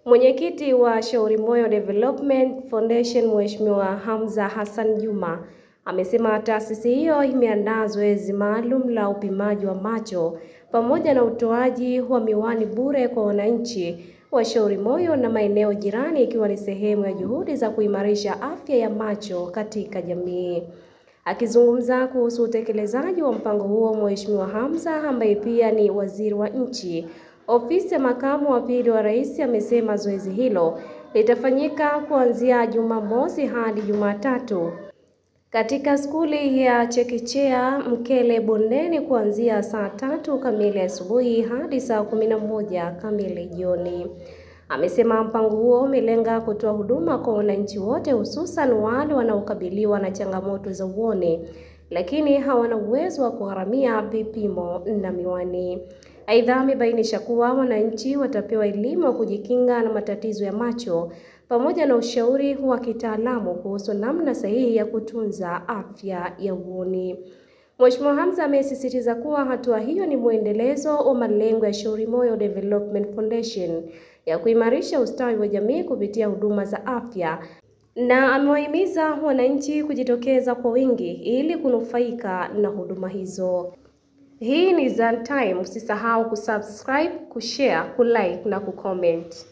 Mwenyekiti wa Shauri Moyo Development Foundation Mheshimiwa Hamza Hassan Juma amesema taasisi hiyo imeandaa zoezi maalum la upimaji wa macho pamoja na utoaji wa miwani bure kwa wananchi wa Shauri Moyo na maeneo jirani, ikiwa ni sehemu ya juhudi za kuimarisha afya ya macho katika jamii. Akizungumza kuhusu utekelezaji wa mpango huo, Mheshimiwa Hamza ambaye pia ni waziri wa nchi Ofisi ya Makamu wa Pili wa Rais amesema zoezi hilo litafanyika kuanzia Jumamosi hadi Jumatatu katika skuli ya chekechea Mkele Bondeni kuanzia saa 3 kamili asubuhi hadi saa 11 kamili jioni. Amesema mpango huo umelenga kutoa huduma kwa wananchi wote, hususan wale wanaokabiliwa na changamoto za uoni lakini hawana uwezo wa kugharamia vipimo na miwani. Aidha, amebainisha kuwa wananchi watapewa elimu ya kujikinga na matatizo ya macho pamoja na ushauri wa kitaalamu kuhusu namna sahihi ya kutunza afya ya uoni. Mheshimiwa Hamza amesisitiza kuwa hatua hiyo ni mwendelezo wa malengo ya Shauri Moyo Development Foundation ya kuimarisha ustawi wa jamii kupitia huduma za afya, na amewahimiza wananchi kujitokeza kwa wingi ili kunufaika na huduma hizo. Hii ni Zantime, usisahau kusubscribe, kushare, kulike na kucomment.